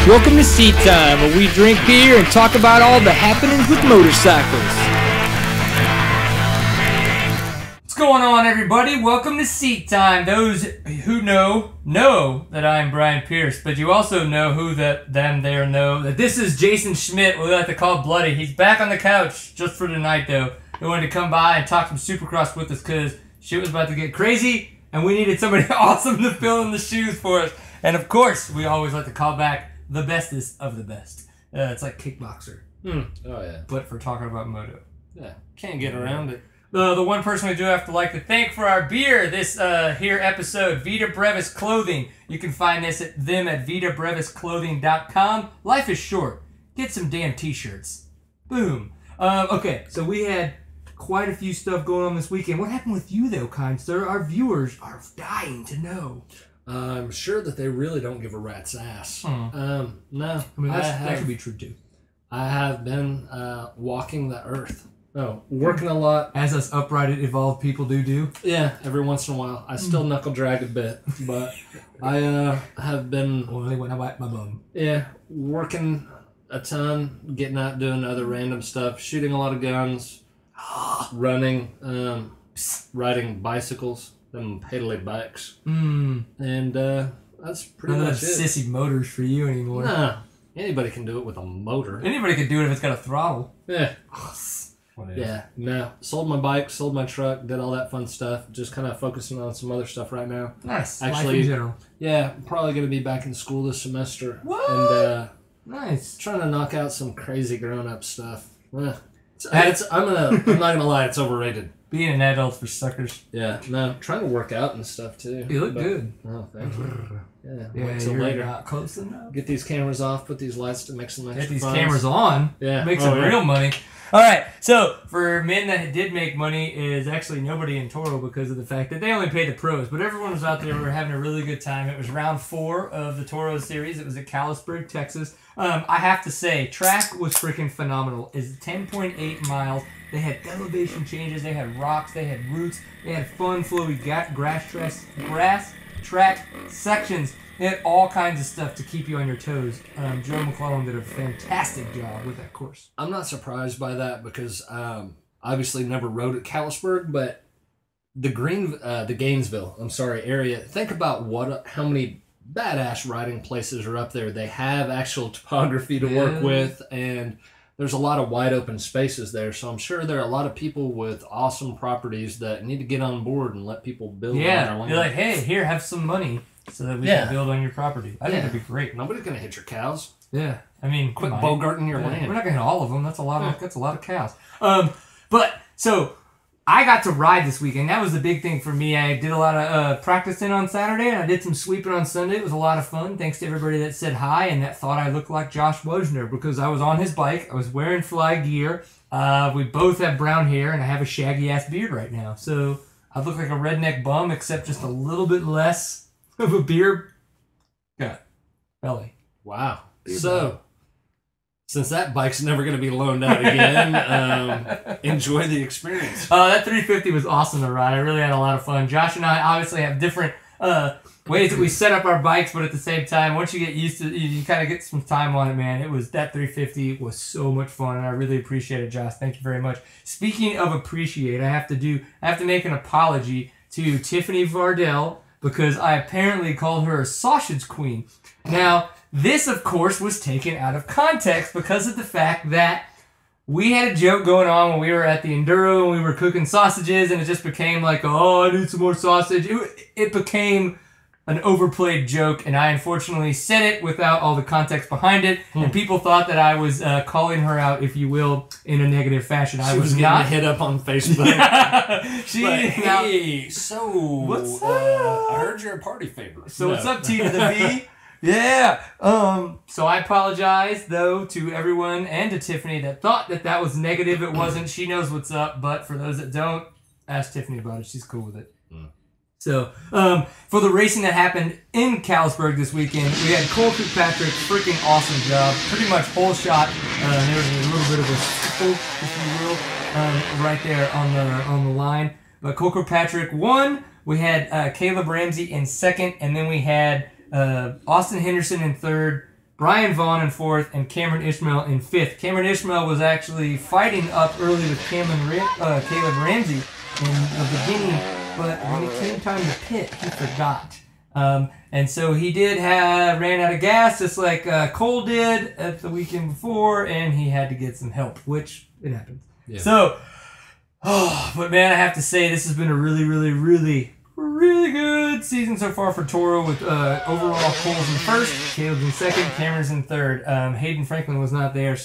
Welcome to Seat Time, where we drink beer and talk about all the happenings with motorcycles. What's going on, everybody? Welcome to Seat Time. Those who know that I'm Brian Pierce, but you also know who them there know that this is Jason Schmidt. We like to call Bloody. He's back on the couch just for tonight, though. He wanted to come by and talk some Supercross with us because shit was about to get crazy, and we needed somebody awesome to fill in the shoes for us. And of course, we always like to call back the bestest of the best. It's like Kickboxer. Oh, yeah. But for talking about moto. Yeah, can't get around it. The one person we do have to like to thank for our beer this here episode, Vita Brevis Clothing. You can find this at vitabrevisclothing.com. Life is short. Get some damn t-shirts. Boom. Okay, so we had quite a few stuff going on this weekend. What happened with you, though, kind sir? Our viewers are dying to know. I'm sure that they really don't give a rat's ass. No. I mean, that could be true, too. I have been walking the earth. Oh, working a lot. As us upright, evolved people do. Yeah, every once in a while. I still knuckle drag a bit, but I have been... Only when I wipe my bum. Yeah, working a ton, getting out doing other random stuff, shooting a lot of guns, running, riding bicycles. Them pedally bikes. And that's pretty much it. Sissy motors for you anymore. Nah. Anybody can do it with a motor. Anybody can do it if it's got a throttle. Yeah. Yeah. No. Sold my bike, sold my truck, did all that fun stuff. Just kind of focusing on some other stuff right now. Nice. Actually, life in general. Yeah, I'm probably going to be back in school this semester. What? And nice. Trying to knock out some crazy grown-up stuff. I'm not gonna lie, it's overrated. Being an adult for suckers. Yeah, no, trying to work out and stuff too. You look good. Oh, thank you. Yeah, wait till later. Not close enough. Get these cameras off, put these lights to make some extra Get these funds. cameras on. Yeah. Make some real money. All right, so for men that did make money is actually nobody in Toro because of the fact that they only pay the pros, but everyone was out there. We were having a really good time. It was round 4 of the Toro series. It was at Callisburg, Texas. I have to say, track was freaking phenomenal. It's 10.8 miles. They had elevation changes. They had rocks. They had roots. They had fun, flowy grass track sections. They had all kinds of stuff to keep you on your toes. Joe McClellan did a fantastic job with that course. I'm not surprised by that because obviously never rode at Callisburg, but the Gainesville, area. Think about how many badass riding places are up there. They have actual topography to work with, and there's a lot of wide open spaces there. So I'm sure there are a lot of people with awesome properties that need to get on board and let people build on their land. You're like, hey, here, have some money so that we can build on your property. I think that'd be great. Nobody's gonna hit your cows. Yeah, I mean, quit bogarting your land. We're not gonna hit all of them. That's a lot of cows. But so I got to ride this weekend. That was the big thing for me. I did a lot of practicing on Saturday, and I did some sweeping on Sunday. It was a lot of fun. Thanks to everybody that said hi and that thought I looked like Josh Wojner because I was on his bike. I was wearing fly gear. We both have brown hair, and I have a shaggy-ass beard right now. So I look like a redneck bum, except just a little bit less of a beer belly. Wow. So, since that bike's never going to be loaned out again, enjoy the experience. That 350 was awesome to ride. I really had a lot of fun. Josh and I obviously have different ways that we set up our bikes, but at the same time, once you get used to it, you kind of get some time on it, man. That 350 was so much fun, and I really appreciate it, Josh. Thank you very much. Speaking of appreciate, I have to make an apology to Tiffany Vardell because I apparently called her a sausage queen. Now, this, of course, was taken out of context because of the fact that we had a joke going on when we were at the Enduro and we were cooking sausages, and it just became like, oh, I need some more sausage. It became an overplayed joke, and I unfortunately said it without all the context behind it, and people thought that I was calling her out, if you will, in a negative fashion. I was not hit up on Facebook. Hey, so what's up? I heard you're a party favor. So what's up, T to the V? Yeah. So I apologize, though, to everyone and to Tiffany that thought that was negative. It wasn't. She knows what's up, but for those that don't, ask Tiffany about it. She's cool with it. So, for the racing that happened in Callisburg this weekend, we had Cole Kirkpatrick, freaking awesome job, pretty much whole shot. There was a little bit of a scuffle, if you will, right there on the line. But Cole Kirkpatrick won. We had Caleb Ramsey in second, and then we had Austin Henderson in third, Brian Vaughn in 4th, and Cameron Ishmael in 5th. Cameron Ishmael was actually fighting up early with Caleb Ramsey in the beginning, but when it came time to pit, he forgot. And so he ran out of gas, just like Cole did at the weekend before, and he had to get some help, which it happens. Yeah. So, but man, I have to say, this has been a really, really, really, really good season so far for Toro with overall Cole's in 1st, Caleb's in 2nd, Cameron's in 3rd. Hayden Franklin was not there,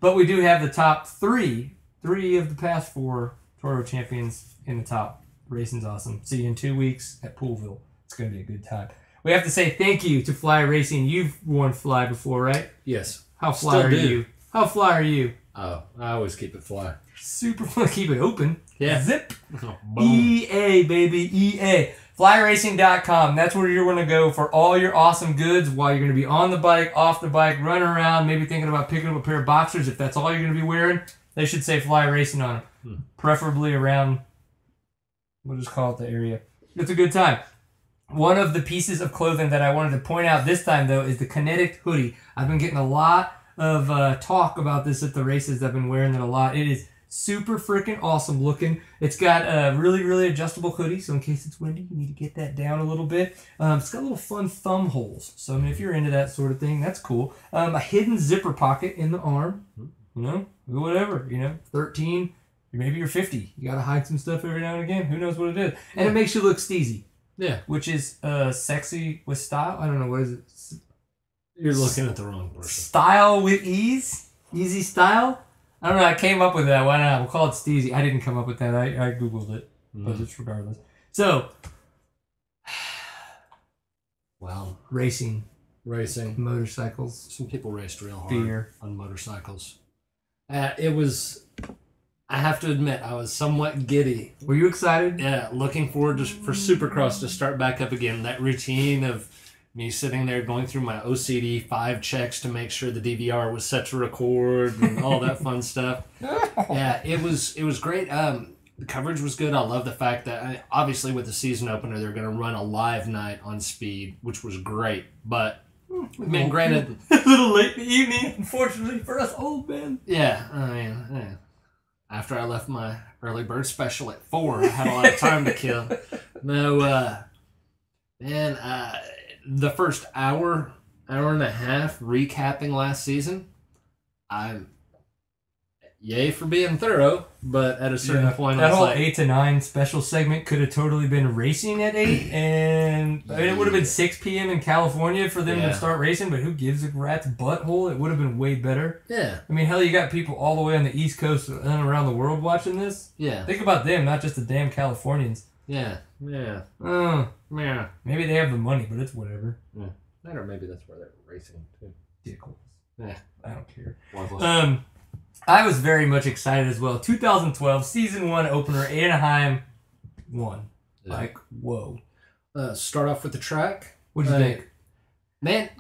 but we do have the top three of the past 4 Toro champions in the top. Racing's awesome. See you in 2 weeks at Poolville. It's going to be a good time. We have to say thank you to Fly Racing. You've worn Fly before, right? Yes. How fly are you? How fly are you? Oh, I always keep it fly. Super fun. Keep it open. Yeah. Zip. Boom. EA, baby. EA. FlyRacing.com. That's where you're going to go for all your awesome goods while you're going to be on the bike, off the bike, running around, maybe thinking about picking up a pair of boxers. If that's all you're going to be wearing, they should say Fly Racing on them. Preferably around, we'll just call it the area. It's a good time. One of the pieces of clothing that I wanted to point out this time, though, is the Kinetic hoodie. I've been getting a lot of talk about this at the races. I've been wearing it a lot. It is super freaking awesome looking. It's got a really, really adjustable hoodie, so in case it's windy, you need to get that down a little bit. It's got little fun thumb holes, so I mean, if you're into that sort of thing, that's cool. A hidden zipper pocket in the arm, whatever, 13, maybe you're 50. You got to hide some stuff every now and again. Who knows what it is? And it makes you look steezy. Yeah. Which is sexy with style. I don't know, what is it? You're looking at the wrong person. Style with ease? Easy style? I don't know, I came up with that. Why not? We'll call it steezy. I didn't come up with that. I Googled it. But it's regardless. So, wow. Racing. Motorcycles. Some people raced real hard on motorcycles. It was... I have to admit, I was somewhat giddy. Were you excited? Yeah, looking forward for Supercross to start back up again. That routine of me sitting there going through my OCD 5 checks to make sure the DVR was set to record and all that fun stuff. Yeah, it was great. The coverage was good. I love the fact that, obviously with the season opener, they're going to run a live night on Speed, which was great. But, granted... a little late in the evening, unfortunately, for us old men. Yeah, I mean... Yeah. After I left my early bird special at 4, I had a lot of time to kill. No, the first hour and a half recapping last season, I'm yay for being thorough, but at a certain point, that whole 8 to 9 special segment could have totally been racing at 8, and it would have been 6 p.m. in California for them to start racing. But who gives a rat's butthole? It would have been way better. Yeah, I mean, hell, you got people all the way on the East Coast and around the world watching this. Yeah, think about them, not just the damn Californians. Yeah. Yeah. Yeah. Maybe they have the money, but it's whatever. Yeah. That or maybe that's where they're racing too. Vehicles. Yeah. I don't care. Worthless. I was very much excited as well. 2012 season 1 opener, Anaheim won. Yeah. Like, whoa. Start off with the track. What'd you think? Man,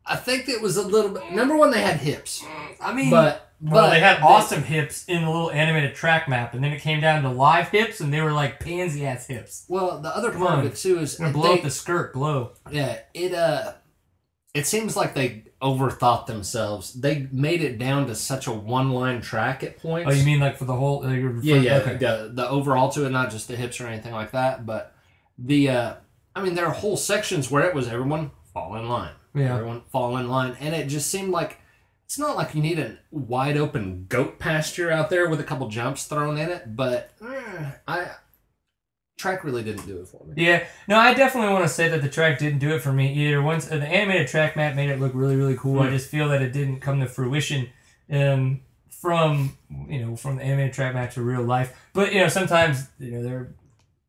I think it was a little bit. Number one, they had hips. I mean, but they had awesome hips in the little animated track map, and then it came down to live hips, and they were like pansy ass hips. Well, the other part of it too is blow up the skirt. Blow. Yeah, it seems like they overthought themselves. They made it down to such a one-line track at points. Oh, you mean like for the whole? Yeah. Okay. The overall to it, not just the hips or anything like that, but there are whole sections where it was everyone fall in line. Yeah. Everyone fall in line, and it just seemed like it's not like you need a wide open goat pasture out there with a couple jumps thrown in it, but track really didn't do it for me. Yeah, no, I definitely want to say that the track didn't do it for me either. Once the animated track map made it look really, really cool, I just feel that it didn't come to fruition from the animated track map to real life. But sometimes their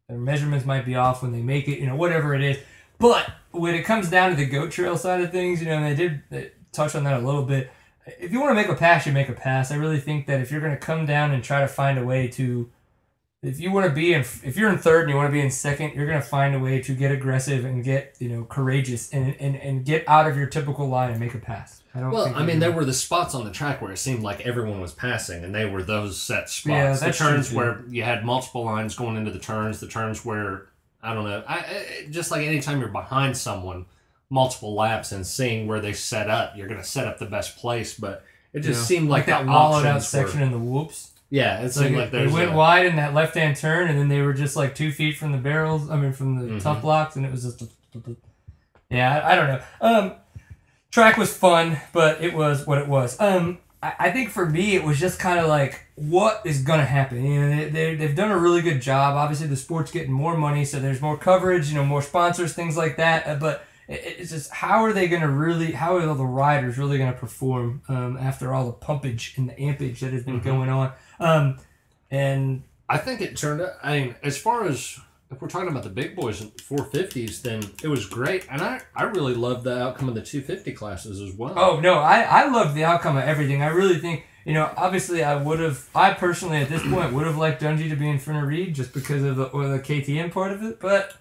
measurements might be off when they make it, whatever it is. But when it comes down to the goat trail side of things, and they did touch on that a little bit. If you want to make a pass, you make a pass. I really think that if you're going to come down and try to find a way to, if you're in third and you want to be in second, you're going to find a way to get aggressive and get courageous and get out of your typical line and make a pass. There were the spots on the track where it seemed like everyone was passing, and they were those set spots. Yeah, the turns where you had multiple lines going into the turns where I don't know, just like anytime you're behind someone, multiple laps and seeing where they set up. You're going to set up the best place, but it just seemed like that wallowed out section in the whoops. Yeah, it seemed like they went wide in that left-hand turn, and then they were just like 2 feet from the barrels. I mean, from the tough blocks, and it was just. Yeah, I don't know. Track was fun, but it was what it was. I think for me, it was just kind of like, what is going to happen? You know, they've done a really good job. Obviously, the sport's getting more money, so there's more coverage, you know, more sponsors, things like that. But it's just, how are all the riders really going to perform after all the pumpage and the ampage that has been going on? And I think it turned out, I mean, as far as, if we're talking about the big boys in 450s, then it was great. And I really loved the outcome of the 250 classes as well. Oh, no, I loved the outcome of everything. I really think, you know, obviously I personally at this point would have liked Dungey to be in front of Reed just because of the KTM part of it. But,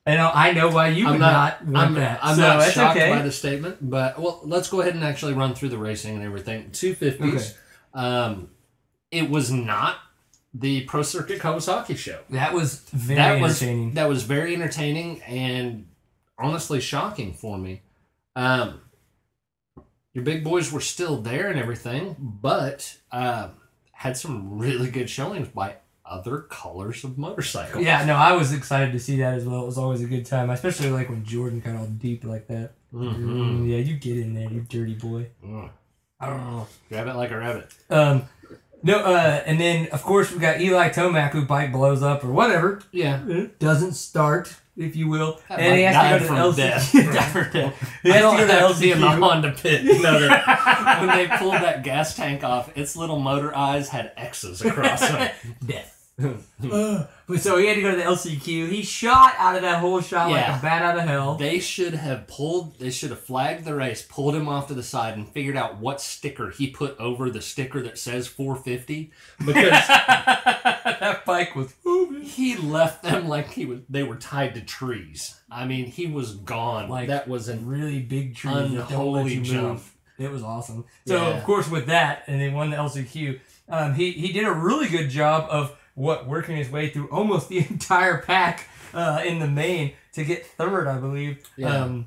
you know, I know why you would not want that. I'm not shocked by the statement. But, well, let's go ahead and actually run through the racing and everything. 250s, it was not the Pro Circuit Kawasaki show. That was very entertaining. That was very entertaining and honestly shocking for me. Your big boys were still there and everything, but had some really good showings by other colors of motorcycles. Yeah, no, I was excited to see that as well. It was always a good time, especially like when Jordan got all deep like that. Yeah, you get in there, you dirty boy. I don't know. Grab it like a rabbit. No, and then, of course, we got Eli Tomac, who bike blows up or whatever. Yeah. Doesn't start, if you will. That and he has to go to the LCQ. Died from death. He has to go to the LCQ. In the Honda pit. When they pulled that gas tank off, its little motor eyes had X's across them. Death. But so he had to go to the LCQ. He shot out of that whole shot like a bat out of hell. They should have flagged the race, pulled him off to the side, and figured out what sticker he put over the sticker that says 450. Because that bike was moving. He left them like they were tied to trees. I mean, he was gone. Like that was a really big tree. Unholy jump. It was awesome. So of course with that, and they won the LCQ. He did a really good job of working his way through almost the entire pack in the main to get third, I believe. Yeah.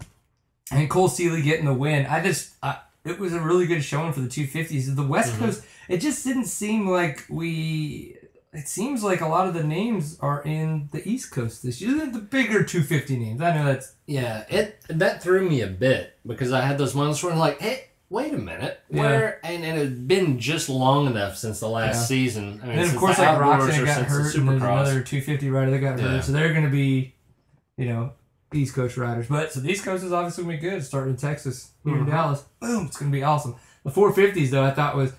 And Cole Seeley getting the win. It was a really good showing for the 250s. The West Coast, it just didn't seem like it seems like a lot of the names are in the East Coast this year. The bigger 250 names. I know that's... Yeah, that threw me a bit because I had those moments where I'm like, hey, wait a minute. And it had been just long enough since the last season. I mean, and then, of course, like Roxanne got hurt, and there's another 250 rider that got hurt. So they're going to be, you know, East Coast riders. But so the East Coast is obviously going to be good, starting in Texas, here in Dallas. Boom, it's going to be awesome. The 450s, though, I thought was...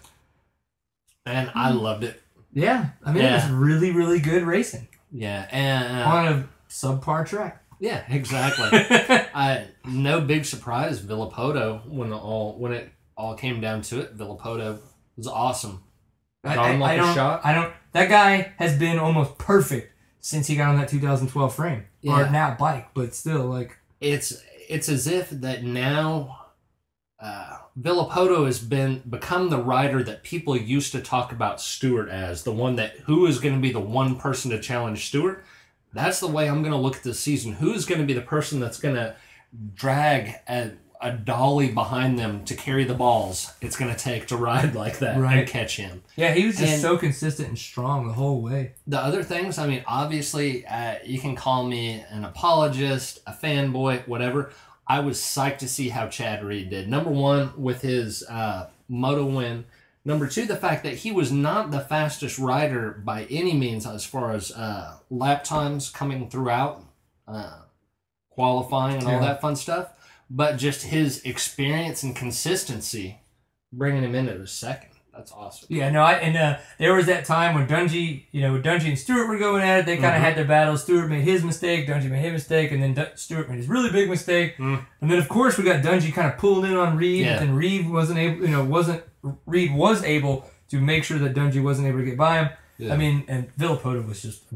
Man, I loved it. Yeah. I mean, it was really, really good racing. Yeah. And on a subpar track. Yeah, exactly. No big surprise, Villapoto, when it all came down to it, Villapoto was awesome. That guy has been almost perfect since he got on that 2012 frame. Yeah. Or now bike, but still, like... It's as if that now Villapoto has become the rider that people used to talk about Stewart as, the one who is going to be the one person to challenge Stewart. That's the way I'm going to look at this season. Who's going to be the person that's going to drag a dolly behind them to carry the balls it's going to take to ride like that and catch him? Yeah, he was just so consistent and strong the whole way. The other things, I mean, obviously, you can call me an apologist, a fanboy, whatever. I was psyched to see how Chad Reed did. Number one, with his moto win. Number two, the fact that he was not the fastest rider by any means as far as lap times coming throughout, qualifying and all that fun stuff, but just his experience and consistency bringing him into the second. That's awesome. Yeah, no, there was that time when Dungey and Stewart were going at it. They kind of had their battles. Stewart made his mistake, Dungey made his mistake, and then Stewart made his really big mistake. And then, of course, we got Dungey kind of pulled in on Reed, and Reed was able to make sure that Dungey wasn't able to get by him. Yeah. I mean, and Villapoto was just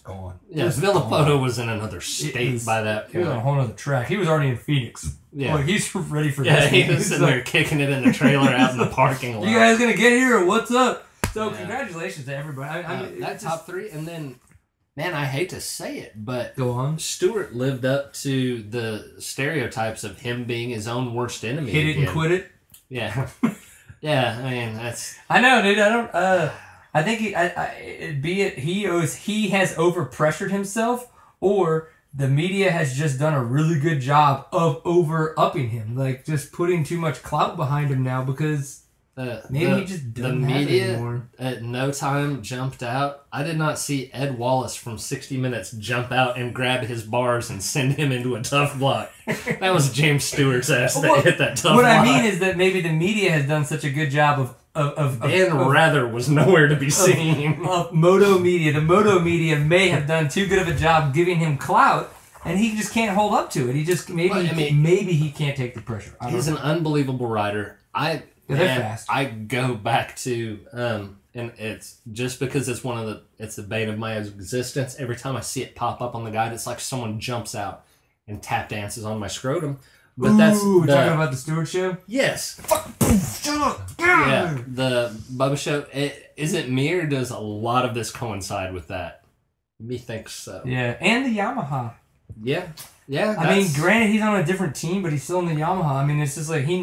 gone. Yeah, Villapoto was in another state by that point. He was on a whole other track. He was already in Phoenix. Yeah. Like, he's ready for this. Yeah, he was sitting there kicking it in the trailer out in the parking lot. You guys gonna get here or what's up? So, congratulations to everybody. That top three, and then man, I hate to say it, but Go on. Stewart lived up to the stereotypes of him being his own worst enemy. Hit it and again. quit it. Yeah. Yeah, I mean, that's... I know, dude. I don't. I think he has overpressured himself, or the media has just done a really good job of over upping him, like just putting too much clout behind him now because maybe he just doesn't have it anymore. At no time jumped out. I did not see Ed Wallace from 60 Minutes jump out and grab his bars and send him into a tough block. That was James Stewart's ass that hit that tough block. What I mean is that maybe the media has done such a good job of Dan Rather was nowhere to be seen. Of Moto Media. The Moto Media may have done too good of a job giving him clout, and he just can't hold up to it. He just maybe he can't take the pressure. He's an unbelievable rider. They're fast. I go back to and it's just because it's the bane of my existence. Every time I see it pop up on the guide, it's like someone jumps out and tap dances on my scrotum. But we're talking about the Stewart Show? Yes. Shut up! Yeah, the Bubba Show. Is it me, or does a lot of this coincide with that? Me thinks so. Yeah, and the Yamaha. Yeah. I mean, granted, he's on a different team, but he's still in the Yamaha. I mean, it's just like he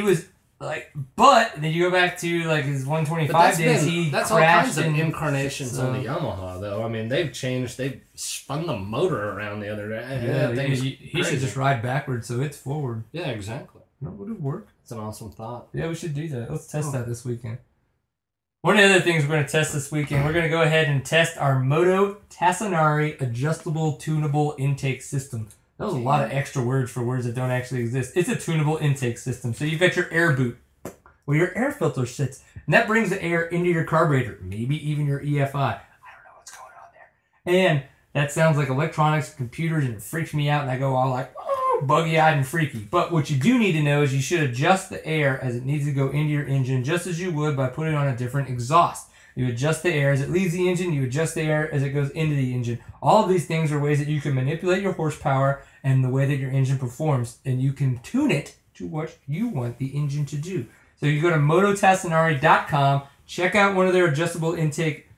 was like, but then you go back to like his 125 days. That's all kinds of incarnations on the Yamaha, though. I mean, they've changed. They've spun the motor around the other day. Yeah, he should just ride backwards so it's forward. Yeah, exactly. That would work. It's an awesome thought. Yeah, we should do that. Let's test that this weekend. One of the other things we're going to test this weekend, we're going to go ahead and test our Moto Tassinari adjustable tunable intake system. That was a lot of extra words for words that don't actually exist. It's a tunable intake system. So you've got your air boot where your air filter sits. And that brings the air into your carburetor, maybe even your EFI. I don't know what's going on there. And that sounds like electronics, computers, and it freaks me out. And I go all like, oh, buggy-eyed and freaky. But what you do need to know is you should adjust the air as it needs to go into your engine, just as you would by putting on a different exhaust. You adjust the air as it leaves the engine. You adjust the air as it goes into the engine. All of these things are ways that you can manipulate your horsepower and the way that your engine performs. And you can tune it to what you want the engine to do. So you go to mototassinari.com, check out one of their adjustable intake,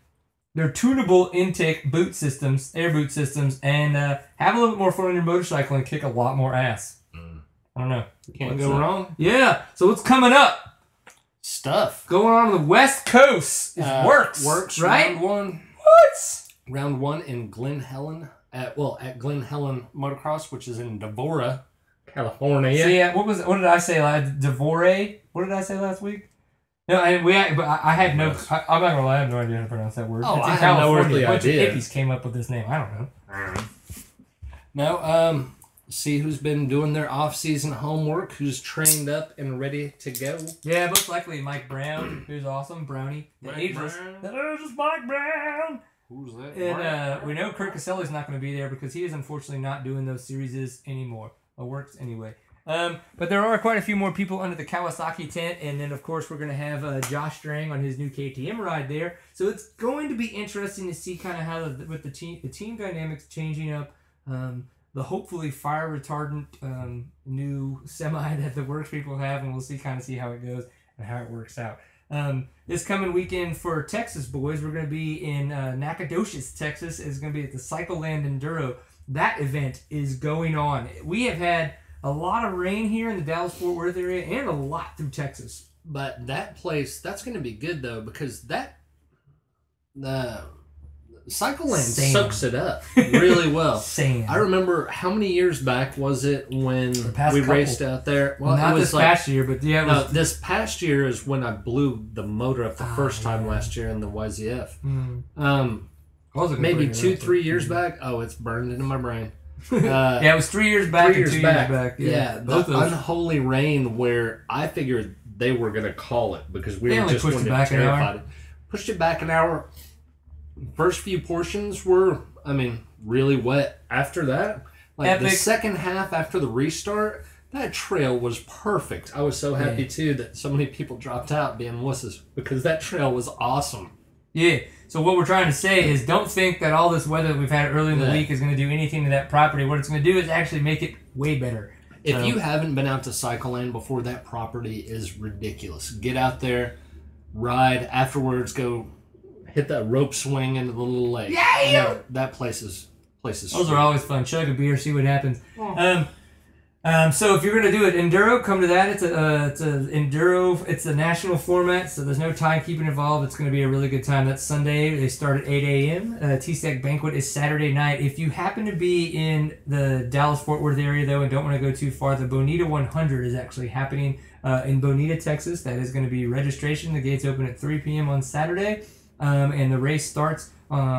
their tunable intake boot systems, air boot systems, and have a little bit more fun on your motorcycle and kick a lot more ass. I don't know. Can't go wrong. Yeah. So what's coming up? Stuff going on the West Coast is Works, right? Round one. What? Round one in Glen Helen at Glen Helen Motocross, which is in Devora, California. So yeah, what did I say last? Devore? What did I say last week? No, I had no. I'm not gonna lie, I have no idea how to pronounce that word. Oh, it's in I have no earthly idea. A bunch idea. of hippies came up with this name. I don't know. No, see who's been doing their off-season homework, who's trained up and ready to go. Yeah, most likely Mike Brown, who's awesome, Brownie. The ageless Mike Brown. Who's that? And we know Kurt Caselli's not going to be there because he is unfortunately not doing those series anymore. Or Works anyway. But there are quite a few more people under the Kawasaki tent, and then of course we're going to have Josh Strang on his new KTM ride there. So it's going to be interesting to see kind of how with the team dynamics changing up. The hopefully fire retardant new semi that the Works people have, and we'll see how it goes and how it works out. This coming weekend for Texas boys, we're going to be in Nacogdoches, Texas. It's going to be at the Cycleland Enduro. That event is going on. We have had a lot of rain here in the Dallas-Fort Worth area and a lot through Texas. But that place, that's going to be good though, because the Cycleland soaks it up really well. Sand. I remember how many years back was it when we raced out there? Well, not this past year, but yeah. No, this past year is when I blew the motor up the first time last year in the YZF. Maybe 2-3 years back. Oh, it's burned into my brain. Yeah, it was 3 years back. 2 years back. Yeah, the unholy rain where I figured they were going to call it because we were just pushed it back terrified. Pushed it back an hour. First few portions were, really wet. After that, the second half after the restart, that trail was perfect. I was so happy too that so many people dropped out being wusses because that trail was awesome. Yeah. So what we're trying to say is don't think that all this weather that we've had early in the week is going to do anything to that property. What it's going to do is actually make it way better. If you haven't been out to Cycleland before, that property is ridiculous. Get out there, ride, afterwards go hit that rope swing into the little lake. Yeah! That place is Those sweet. are always fun. Chug a beer, see what happens. So if you're gonna do it enduro, come to that. It's a enduro. It's a national format, so there's no timekeeping involved. It's gonna be a really good time. That's Sunday. They start at 8 a.m. TSAC banquet is Saturday night. If you happen to be in the Dallas-Fort Worth area though and don't want to go too far, the Bonita 100 is actually happening in Bonita, Texas. That is going to be registration. The gates open at 3 p.m. on Saturday, and the race starts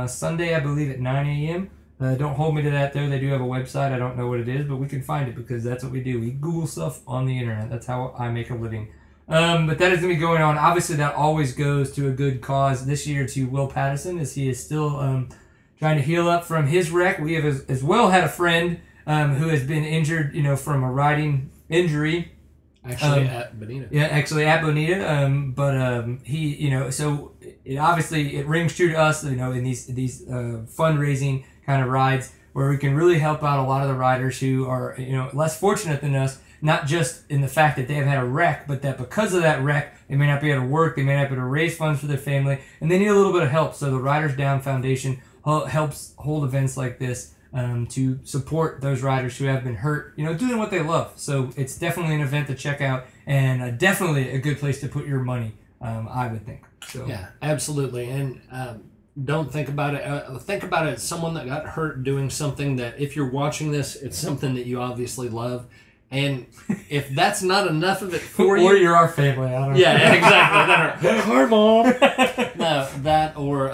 Sunday, I believe, at 9 a.m. Don't hold me to that, though. They do have a website. I don't know what it is, but we can find it because that's what we do. We Google stuff on the internet. That's how I make a living. But that is going to be going on. Obviously, that always goes to a good cause. This year to Will Patterson, as he is still trying to heal up from his wreck. We have as well had a friend who has been injured, from a riding injury. Actually, at Bonita. Yeah, actually at Bonita. But he, so it rings true to us, in these fundraising kind of rides where we can really help out a lot of the riders who are, less fortunate than us, not just in the fact that they have had a wreck, but that because of that wreck, they may not be able to work, they may not be able to raise funds for their family, and they need a little bit of help. So the Riders Down Foundation helps hold events like this to support those riders who have been hurt, doing what they love. So it's definitely an event to check out and definitely a good place to put your money, I would think. So Yeah, absolutely. And don't think about it. Think about it as someone that got hurt doing something that, if you're watching this, it's something that you obviously love. And if that's not enough of it for you, or you're our family, I don't know. Yeah, exactly. Hi, Mom. No, that or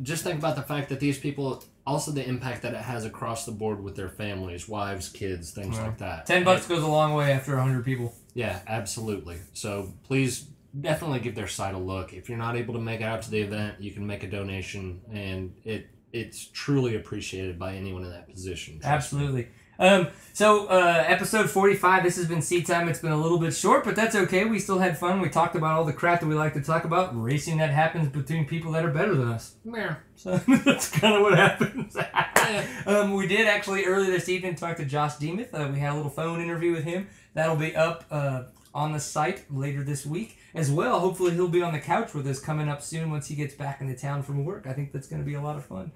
just think about the fact that these people, also the impact that it has across the board with their families, wives, kids, things like that. $10 goes a long way after 100 people. Yeah, absolutely. So please definitely give their site a look. If you're not able to make it out to the event, you can make a donation, and it's truly appreciated by anyone in that position. Absolutely. So episode 45, this has been Seat Time. It's been a little bit short, but that's okay. We still had fun. We talked about all the crap that we like to talk about, racing that happens between people that are better than us. Yeah. So that's kind of what happens. We did actually earlier this evening talk to Josh Demuth. We had a little phone interview with him. That'll be up on the site later this week as well. Hopefully he'll be on the couch with us coming up soon once he gets back into town from work. I think that's going to be a lot of fun.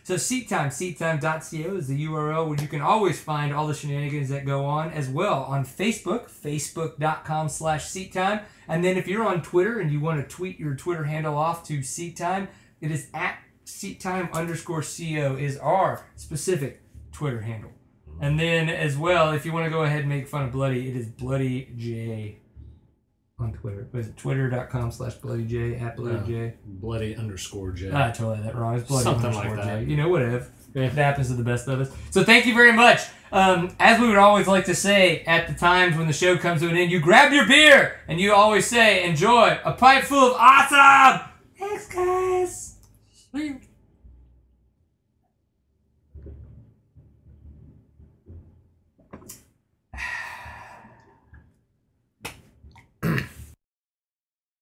So seattime.co is the URL where you can always find all the shenanigans that go on, as well on Facebook, facebook.com/seattime. And then if you're on Twitter and you want to tweet your Twitter handle off to seattime, it is at seattime_co is our specific Twitter handle. And then as well, if you want to go ahead and make fun of Bloody, it is BloodyJ on Twitter. What is it? Twitter.com/BloodyJ, at BloodyJ. Bloody_J. I totally had that wrong. It's Bloody Something _ like that. J. Whatever. It happens to the best of us. So thank you very much. As we would always like to say at the times when the show comes to an end, you grab your beer and you always say, enjoy a pipe full of awesome. Thanks, guys.